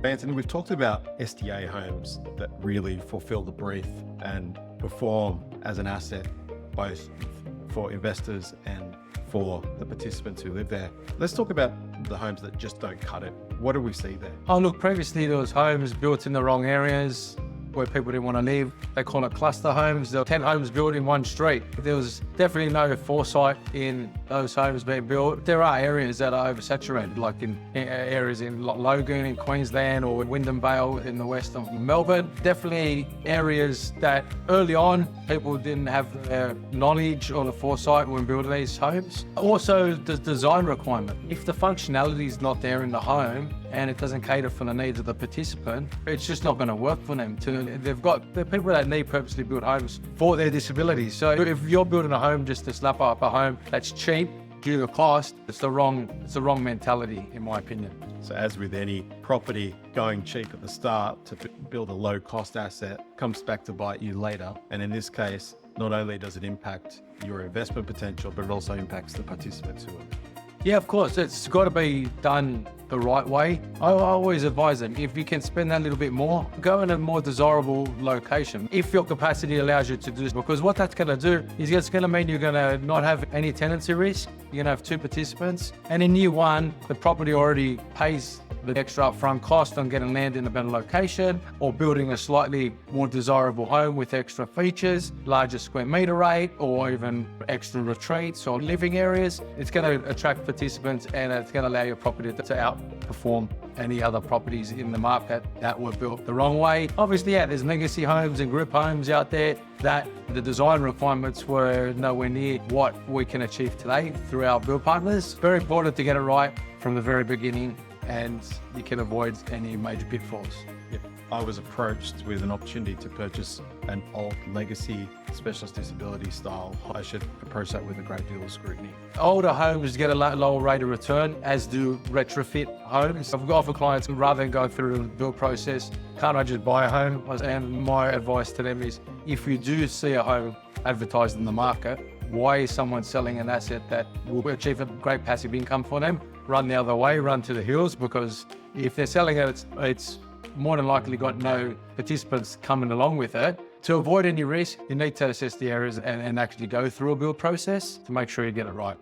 Anthony, we've talked about SDA homes that really fulfill the brief and perform as an asset, both for investors and for the participants who live there. Let's talk about the homes that just don't cut it. What do we see there? Oh, look, previously there was homes built in the wrong areas where people didn't want to live. They call it cluster homes. There were 10 homes built in one street. There was definitely no foresight in those homes being built. There are areas that are oversaturated, like in areas in Logan in Queensland or Wyndham Vale in the west of Melbourne. Definitely areas that early on people didn't have the knowledge or the foresight when building these homes. Also, the design requirement. If the functionality is not there in the home and it doesn't cater for the needs of the participant, it's just not going to work for them. They've got the people that need purposely built homes for their disabilities. So if you're building a home just to slap up a home that's cheap due to cost, it's the wrong mentality, in my opinion. So as with any property, going cheap at the start to build a low cost asset comes back to bite you later. And in this case, not only does it impact your investment potential, but it also impacts the participants who are there. Yeah, of course, it's got to be done the right way. I always advise them, if you can spend that little bit more, go in a more desirable location, if your capacity allows you to do this, because what that's going to do is it's going to mean you're going to not have any tenancy risk. You're going to have two participants. And in year one, the property already pays the extra upfront cost on getting land in a better location or building a slightly more desirable home with extra features, larger square meter rate, or even extra retreats or living areas. It's going to attract participants and it's going to allow your property to outperform any other properties in the market that were built the wrong way. Obviously, yeah, there's legacy homes and group homes out there that the design requirements were nowhere near what we can achieve today through our build partners. Very important to get it right from the very beginning, and you can avoid any major pitfalls. If I was approached with an opportunity to purchase an old legacy specialist disability style, I should approach that with a great deal of scrutiny. Older homes get a lower rate of return, as do retrofit homes. I've got for clients, rather than go through the build process, can't I just buy a home? And my advice to them is, if you do see a home advertised in the market, why is someone selling an asset that will achieve a great passive income for them? Run the other way, run to the hills, because if they're selling it, it's more than likely got no participants coming along with it. To avoid any risk, you need to assess the areas and actually go through a build process to make sure you get it right.